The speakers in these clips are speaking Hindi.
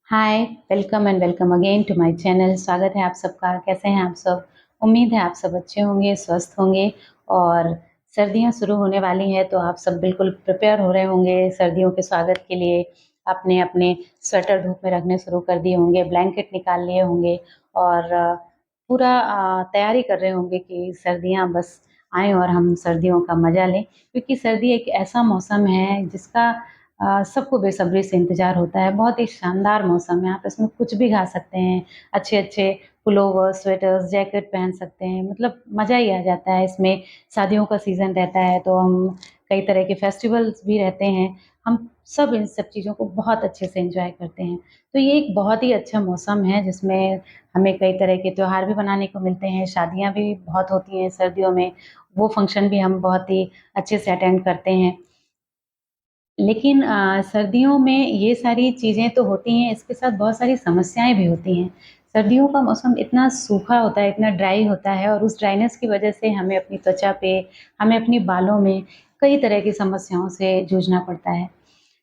Hi, welcome and welcome again to my channel. स्वागत है आप सबका। कैसे हैं आप सब? उम्मीद है आप सब अच्छे होंगे, स्वस्थ होंगे। और सर्दियां शुरू होने वाली हैं तो आप सब बिल्कुल प्रिपेयर हो रहे होंगे सर्दियों के स्वागत के लिए। अपने अपने स्वेटर धूप में रखने शुरू कर दिए होंगे, ब्लैंकेट निकाल लिए होंगे और पूरा तैयारी कर रहे होंगे कि सर्दियां बस आएँ और हम सर्दियों का मज़ा लें। क्योंकि सर्दी एक ऐसा मौसम है जिसका सबको बेसब्री से इंतज़ार होता है। बहुत ही शानदार मौसम है, आप इसमें कुछ भी खा सकते हैं। अच्छे-अच्छे पुलोवर, स्वेटर्स, जैकेट पहन सकते हैं, मतलब मज़ा ही आ जाता है इसमें। शादियों का सीज़न रहता है तो हम कई तरह के फेस्टिवल्स भी रहते हैं। हम सब इन सब चीज़ों को बहुत अच्छे से एन्जॉय करते हैं। तो ये एक बहुत ही अच्छा मौसम है जिसमें हमें कई तरह के त्योहार भी मनाने को मिलते हैं, शादियाँ भी बहुत होती हैं सर्दियों में। वो फंक्शन भी हम बहुत ही अच्छे से अटेंड करते हैं। लेकिन सर्दियों में ये सारी चीज़ें तो होती हैं, इसके साथ बहुत सारी समस्याएँ भी होती हैं। सर्दियों का मौसम इतना सूखा होता है, इतना ड्राई होता है और उस ड्राइनेस की वजह से हमें अपनी त्वचा पे, हमें अपनी बालों में कई तरह की समस्याओं से जूझना पड़ता है।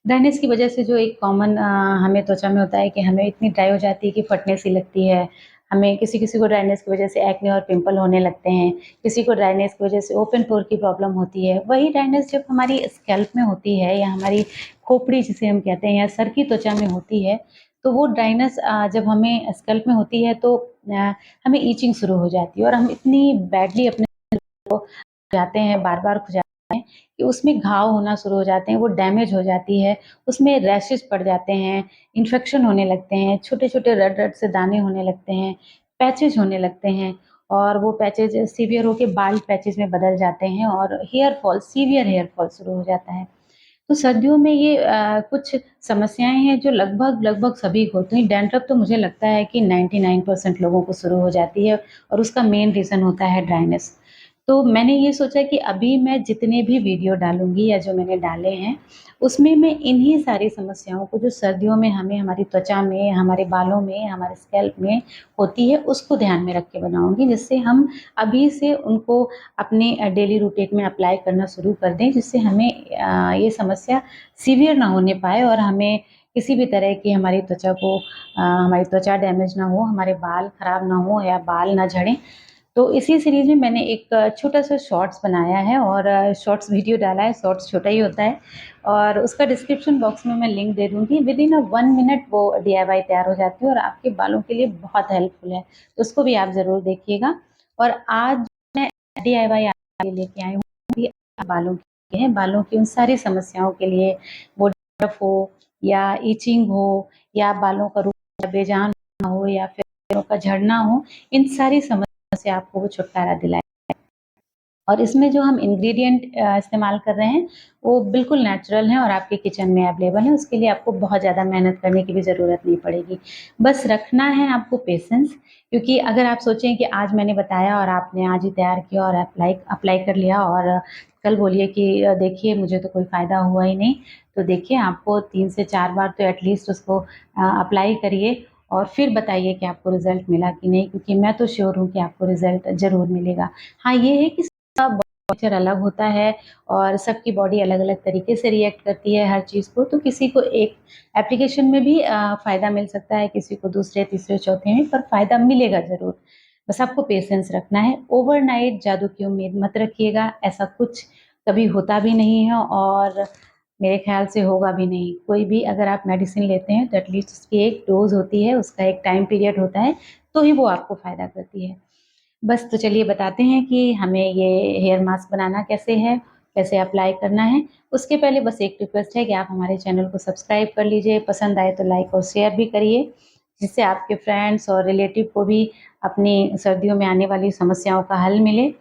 ड्राइनेस की वजह से जो एक कॉमन हमें त्वचा में होता है कि हमें इतनी ड्राई हो जाती है कि फटने सी लगती है। हमें किसी-किसी को ड्राइनेस की वजह से एक्ने और पिंपल होने लगते हैं। किसी को ड्राइनेस की वजह से ओपन पोर की प्रॉब्लम होती है। वही ड्राइनेस जब हमारी स्कैल्प में होती है या हमारी खोपड़ी जिसे हम कहते हैं या सर की त्वचा में होती है, तो वो ड्राइनेस जब हमें स्कैल्प में होती है तो हमें इचिंग शुरू हो जाती है और हम इतनी बैडली अपने को जाते हैं, बार-बार खुजाते हैं कि उसमें घाव होना शुरू हो जाते हैं, वो डैमेज हो जाती है, उसमें रैशेज़ पड़ जाते हैं, इन्फेक्शन होने लगते हैं, छोटे-छोटे रेड-रेड से दाने होने लगते हैं, पैचेज़ होने लगते हैं और वो पैचेज़ सीवियर होके बाल्ड पैचेज़ में बदल जाते हैं और hair fall, severe hair fall शुरू हो जाता है। तो सर्दियों में ये कुछ समस्याएँ हैं जो लगभग सभी को होती हैं। डैंड्रफ तो मुझे लगता है कि 99% लोगों को शुरू हो जाती है और उसका मेन रीज़न होता है ड्राइनेस। तो मैंने ये सोचा कि अभी मैं जितने भी वीडियो डालूँगी या जो मैंने डाले हैं, उसमें मैं इन्हीं सारी समस्याओं को जो सर्दियों में हमें हमारी त्वचा में, हमारे बालों में, हमारे स्कैल्प में होती है, उसको ध्यान में रख के बनाऊँगी, जिससे हम अभी से उनको अपने डेली रूटीन में अप्लाई करना शुरू कर दें, जिससे हमें ये समस्या सीवियर ना होने पाए और हमें किसी भी तरह की हमारी त्वचा डैमेज ना हो, हमारे बाल खराब ना हो या बाल ना झड़ें। तो इसी सीरीज़ में मैंने एक छोटा-सा शॉर्ट्स बनाया है और शॉर्ट्स वीडियो डाला है, शॉर्ट्स छोटा ही होता है और उसका डिस्क्रिप्शन बॉक्स में मैं लिंक दे दूँगी। विदिन 1 मिनट वो डीआईवाई तैयार हो जाती है और आपके बालों के लिए बहुत हेल्पफुल है। तो उसको भी आप ज़रूर देखिएगा और आज मैं डीआईवाई आपके लिए लेके आई हूँ, भी बालों के हैं, बालों की उन सारी समस्याओं के लिए, वो डैंड्रफ हो या इचिंग हो या बालों का रूप बेजान हो या फिर बालों का झड़ना हो, इन सारी समस्या से आपको वो छुटकारा दिलाए। और इसमें जो हम इंग्रेडिएंट इस्तेमाल कर रहे हैं, वो बिल्कुल नेचुरल हैं और आपके किचन में अवेलेबल हैं, उसके लिए आपको बहुत ज़्यादा मेहनत करने की भी ज़रूरत नहीं पड़ेगी। बस रखना है आपको पेशेंस, क्योंकि अगर आप सोचें कि आज मैंने बताया और आपने आज ही तैयार किया और अप्लाई अप्लाई कर लिया और कल बोलिए कि देखिए मुझे तो कोई फ़ायदा हुआ ही नहीं, तो देखिए आपको 3 से 4 बार तो एटलीस्ट उसको अप्लाई करिए और फिर बताइए कि आपको रिज़ल्ट मिला कि नहीं, क्योंकि मैं तो श्योर हूँ कि आपको रिज़ल्ट ज़रूर मिलेगा। हाँ, ये है कि सबका नेचर अलग होता है और सबकी बॉडी अलग-अलग तरीके से रिएक्ट करती है हर चीज़ को, तो किसी को एक एप्लीकेशन में भी फ़ायदा मिल सकता है, किसी को दूसरे, तीसरे, चौथे में, पर फ़ायदा मिलेगा ज़रूर। बस आपको पेशेंस रखना है। ओवरनाइट जादू की उम्मीद मत रखिएगा, ऐसा कुछ कभी होता भी नहीं है और मेरे ख़्याल से होगा भी नहीं। कोई भी अगर आप मेडिसिन लेते हैं तो एटलीस्ट उसकी एक डोज़ होती है, उसका एक टाइम पीरियड होता है, तो ही वो आपको फ़ायदा करती है। बस तो चलिए बताते हैं कि हमें ये हेयर मास्क बनाना कैसे है, कैसे अप्लाई करना है। उसके पहले बस एक रिक्वेस्ट है कि आप हमारे चैनल को सब्सक्राइब कर लीजिए, पसंद आए तो लाइक और शेयर भी करिए, जिससे आपके फ्रेंड्स और रिलेटिव को भी अपनी सर्दियों में आने वाली समस्याओं का हल मिले।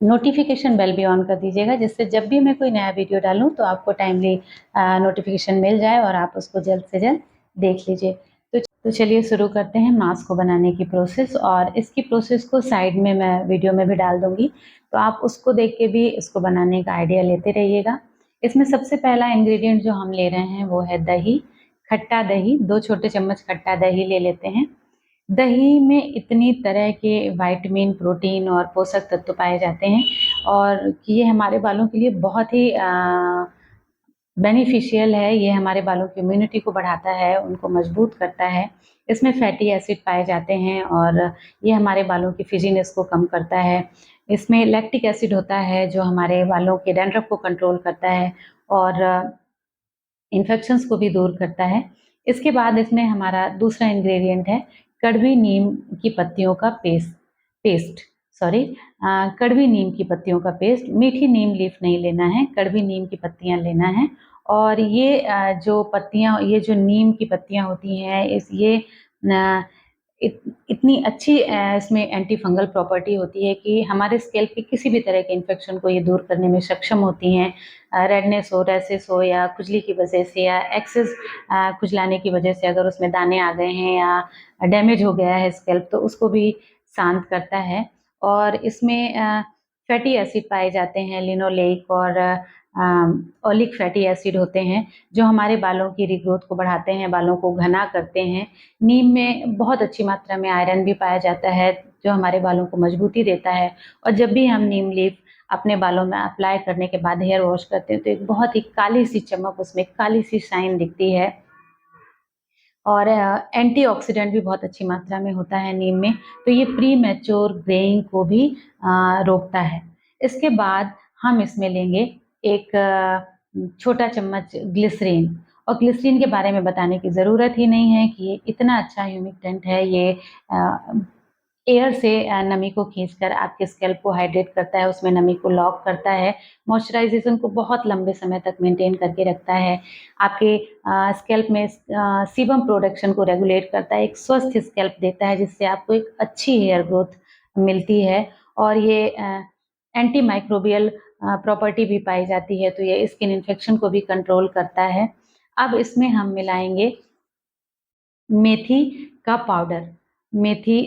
नोटिफ़िकेशन बेल भी ऑन कर दीजिएगा, जिससे जब भी मैं कोई नया वीडियो डालूँ तो आपको टाइमली नोटिफ़िकेशन मिल जाए और आप उसको जल्द से जल्द देख लीजिए। तो चलिए शुरू करते हैं मास्क को बनाने की प्रोसेस और इसकी प्रोसेस को साइड में मैं वीडियो में भी डाल दूँगी, तो आप उसको देख के भी इसको बनाने का आइडिया लेते रहिएगा। इसमें सबसे पहला इंग्रीडिएंट जो हम ले रहे हैं वो है दही, खट्टा दही, 2 छोटे चम्मच खट्टा दही ले लेते हैं। दही में इतनी तरह के विटामिन, प्रोटीन और पोषक तत्व पाए जाते हैं और ये हमारे बालों के लिए बहुत ही बेनिफिशियल है। ये हमारे बालों की इम्यूनिटी को बढ़ाता है, उनको मजबूत करता है। इसमें फैटी एसिड पाए जाते हैं और ये हमारे बालों की फ्रिजीनेस को कम करता है। इसमें लैक्टिक एसिड होता है जो हमारे बालों के डैंड्रफ को कंट्रोल करता है और इन्फेक्शंस को भी दूर करता है। इसके बाद इसमें हमारा दूसरा इंग्रेडिएंट है कड़वी नीम की पत्तियों का पेस्ट सॉरी कड़वी नीम की पत्तियों का पेस्ट। मीठी नीम लीफ नहीं लेना है, कड़वी नीम की पत्तियां लेना है। और ये जो पत्तियां, ये जो नीम की पत्तियां होती हैं, इतनी अच्छी इसमें एंटी फंगल प्रॉपर्टी होती है कि हमारे स्कैल्प की किसी भी तरह के इन्फेक्शन को ये दूर करने में सक्षम होती हैं। रेडनेस हो, रैशेस हो या खुजली की वजह से या एक्सेस खुजलाने की वजह से अगर उसमें दाने आ गए हैं या डैमेज हो गया है स्कैल्प, तो उसको भी शांत करता है। और इसमें फैटी एसिड पाए जाते हैं, लिनोलेइक और ओलिक फैटी एसिड होते हैं जो हमारे बालों की रीग्रोथ को बढ़ाते हैं, बालों को घना करते हैं। नीम में बहुत अच्छी मात्रा में आयरन भी पाया जाता है जो हमारे बालों को मजबूती देता है। और जब भी हम नीम लीफ अपने बालों में अप्लाई करने के बाद हेयर वॉश करते हैं तो एक बहुत ही काली सी चमक, उसमें काली सी शाइन दिखती है। और एंटीऑक्सीडेंट भी बहुत अच्छी मात्रा में होता है नीम में, तो ये प्री मैच्योर ग्रेइंग को भी रोकता है। इसके बाद हम इसमें लेंगे एक छोटा चम्मच ग्लिसरीन। और ग्लिसरीन के बारे में बताने की ज़रूरत ही नहीं है कि ये इतना अच्छा ह्यूमिडेंट है। ये एयर से नमी को खींचकर आपके स्कैल्प को हाइड्रेट करता है, उसमें नमी को लॉक करता है, मॉइस्चराइजेशन को बहुत लंबे समय तक मेंटेन करके रखता है, आपके स्कैल्प में सीबम प्रोडक्शन को रेगुलेट करता है, एक स्वस्थ स्कैल्प देता है जिससे आपको एक अच्छी हेयर ग्रोथ मिलती है। और ये एंटी माइक्रोबियल प्रॉपर्टी भी पाई जाती है, तो ये स्किन इन्फेक्शन को भी कंट्रोल करता है। अब इसमें हम मिलाएंगे मेथी का पाउडर। मेथी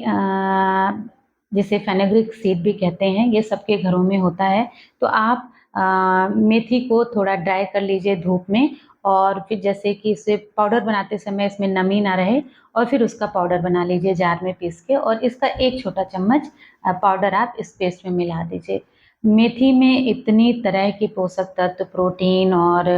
जिसे फेनुग्रीक सीड भी कहते हैं, ये सबके घरों में होता है। तो आप मेथी को थोड़ा ड्राई कर लीजिए धूप में, और फिर जैसे कि इसे पाउडर बनाते समय इसमें नमी ना रहे, और फिर उसका पाउडर बना लीजिए जार में पीस के, और इसका एक छोटा चम्मच पाउडर आप इस पेस्ट में मिला दीजिए। मेथी में इतनी तरह के पोषक तत्व, प्रोटीन और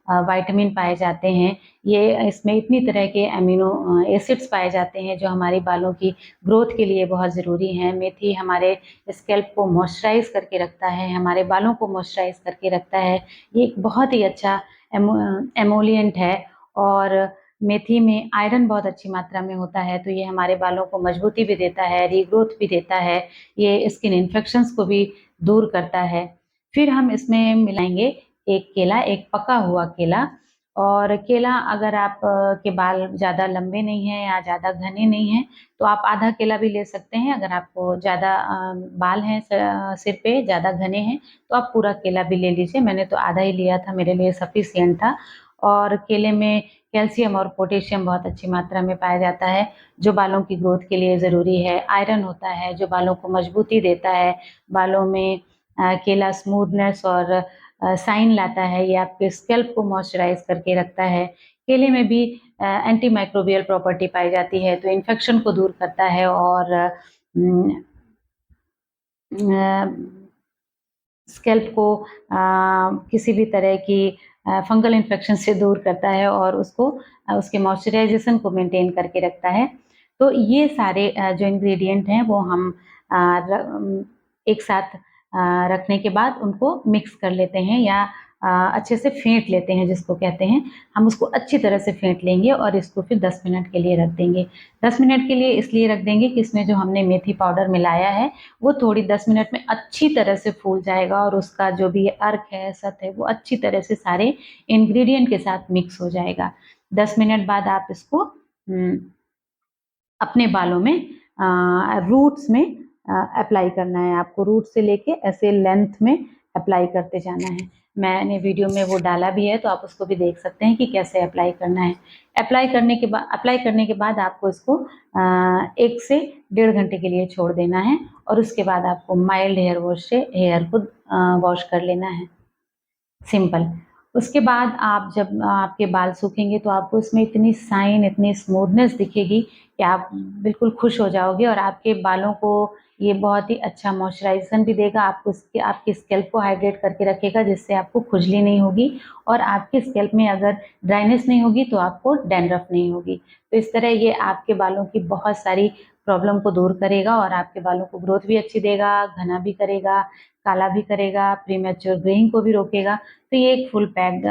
विटामिन पाए जाते हैं। ये इसमें इतनी तरह के अमीनो एसिड्स पाए जाते हैं जो हमारे बालों की ग्रोथ के लिए बहुत ज़रूरी हैं। मेथी हमारे स्कैल्प को मॉइस्चराइज़ करके रखता है, हमारे बालों को मॉइस्चराइज़ करके रखता है। ये एक बहुत ही अच्छा एमोलिएंट है। और मेथी में आयरन बहुत अच्छी मात्रा में होता है, तो ये हमारे बालों को मजबूती भी देता है, रीग्रोथ भी देता है, ये स्किन इन्फेक्शंस को भी दूर करता है। फिर हम इसमें मिलाएंगे एक केला, एक पका हुआ केला। और केला, अगर आप के बाल ज़्यादा लंबे नहीं हैं या ज़्यादा घने नहीं हैं, तो आप आधा केला भी ले सकते हैं। अगर आपको ज़्यादा बाल हैं सिर पे, ज़्यादा घने हैं, तो आप पूरा केला भी ले लीजिए। मैंने तो आधा ही लिया था, मेरे लिए सफिशिएंट था। और केले में कैल्शियम और पोटेशियम बहुत अच्छी मात्रा में पाया जाता है जो बालों की ग्रोथ के लिए ज़रूरी है। आयरन होता है जो बालों को मजबूती देता है, बालों में केला स्मूथनेस और शाइन लाता है, ये आपके स्कैल्प को मॉइस्चराइज़ करके रखता है। केले में भी एंटी माइक्रोबियल प्रॉपर्टी पाई जाती है, तो इन्फेक्शन को दूर करता है और स्कैल्प को किसी भी तरह की फंगल इन्फेक्शन से दूर करता है और उसको उसके मॉइस्चराइजेशन को मेंटेन करके रखता है। तो ये सारे जो इंग्रेडिएंट हैं वो हम एक साथ रखने के बाद उनको मिक्स कर लेते हैं, या अच्छे से फेंट लेते हैं जिसको कहते हैं। हम उसको अच्छी तरह से फेंट लेंगे और इसको फिर 10 मिनट के लिए रख देंगे। 10 मिनट के लिए इसलिए रख देंगे कि इसमें जो हमने मेथी पाउडर मिलाया है वो थोड़ी 10 मिनट में अच्छी तरह से फूल जाएगा और उसका जो भी अर्क है, सत है, वो अच्छी तरह से सारे इंग्रेडिएंट के साथ मिक्स हो जाएगा। 10 मिनट बाद आप इसको अपने बालों में रूट्स में अप्लाई करना है। आपको रूट से लेके ऐसे लेंथ में अप्लाई करते जाना है। मैंने वीडियो में वो डाला भी है, तो आप उसको भी देख सकते हैं कि कैसे अप्लाई करना है। अप्लाई करने के बाद आपको इसको 1 से 1.5 घंटे के लिए छोड़ देना है, और उसके बाद आपको माइल्ड हेयर वॉश से हेयर को वॉश कर लेना है, सिंपल। उसके बाद आप जब आपके बाल सूखेंगे तो आपको इसमें इतनी शाइन, इतनी स्मूथनेस दिखेगी कि आप बिल्कुल खुश हो जाओगे और आपके बालों को ये बहुत ही अच्छा मॉइस्चराइज़ेशन भी देगा, आपकी स्कैल्प को हाइड्रेट करके रखेगा, जिससे आपको खुजली नहीं होगी और आपकी स्कैल्प में अगर ड्राइनेस नहीं होगी तो आपको डैंड्रफ नहीं होगी। तो इस तरह ये आपके बालों की बहुत सारी प्रॉब्लम को दूर करेगा और आपके बालों को ग्रोथ भी अच्छी देगा, घना भी करेगा, काला भी करेगा, प्रीमैच्योर ग्रेइंग को भी रोकेगा। तो ये एक फुल पैक्ड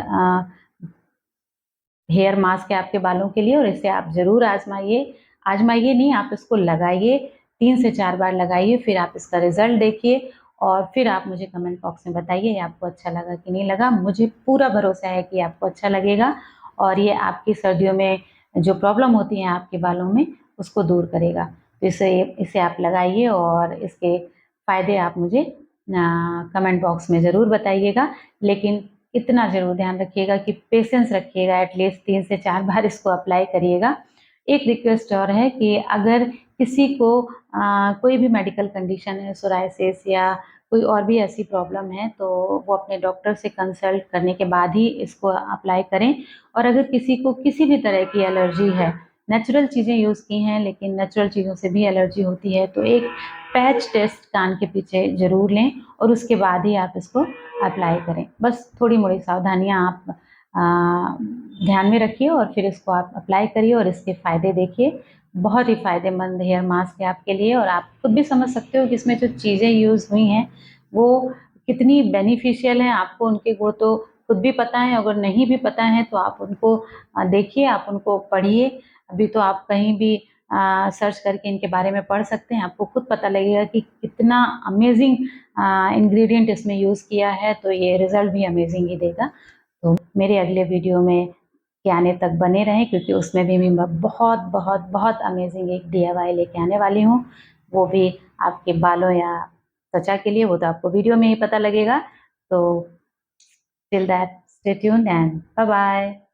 हेयर मास्क है आपके बालों के लिए और इसे आप ज़रूर आज़माइए। आज़माइए नहीं, आप इसको लगाइए, 3 से 4 बार लगाइए, फिर आप इसका रिज़ल्ट देखिए और फिर आप मुझे कमेंट बॉक्स में बताइए ये आपको अच्छा लगा कि नहीं लगा। मुझे पूरा भरोसा है कि आपको अच्छा लगेगा और ये आपकी सर्दियों में जो प्रॉब्लम होती है आपके बालों में, उसको दूर करेगा। तो इसे आप लगाइए और इसके फ़ायदे आप मुझे कमेंट बॉक्स में ज़रूर बताइएगा। लेकिन इतना ज़रूर ध्यान रखिएगा कि पेशेंस रखिएगा, एटलीस्ट 3 से 4 बार इसको अप्लाई करिएगा। एक रिक्वेस्ट और है कि अगर किसी को कोई भी मेडिकल कंडीशन है, सोरायसिस या कोई और भी ऐसी प्रॉब्लम है, तो वो अपने डॉक्टर से कंसल्ट करने के बाद ही इसको अप्लाई करें। और अगर किसी को किसी भी तरह की एलर्जी है, नेचुरल चीज़ें यूज़ की हैं लेकिन नेचुरल चीज़ों से भी एलर्जी होती है, तो एक पैच टेस्ट कान के पीछे ज़रूर लें और उसके बाद ही आप इसको अप्लाई करें। बस थोड़ी-मोड़ी सावधानियाँ आप ध्यान में रखिए और फिर इसको आप अप्लाई करिए और इसके फ़ायदे देखिए। बहुत ही फ़ायदेमंद हेयर मास्क है आपके लिए और आप खुद भी समझ सकते हो कि इसमें जो चीज़ें यूज़ हुई हैं, वो कितनी बेनिफिशियल हैं। आपको उनके गुण तो खुद भी पता है, अगर नहीं भी पता है तो आप उनको देखिए, आप उनको पढ़िए। अभी तो आप कहीं भी सर्च करके इनके बारे में पढ़ सकते हैं, आपको खुद पता लगेगा कि कितना अमेज़िंग इंग्रीडिएंट इसमें यूज़ किया है, तो ये रिज़ल्ट भी अमेज़िंग ही देगा। तो मेरे अगले वीडियो में के आने तक बने रहें क्योंकि उसमें भी मैं बहुत, बहुत, बहुत अमेज़िंग एक डीआईवाई लेके आने वाली हूँ। वो भी आपके बालों या त्वचा के लिए, वो तो आपको वीडियो में ही पता लगेगा। तो till that stay tuned and bye bye.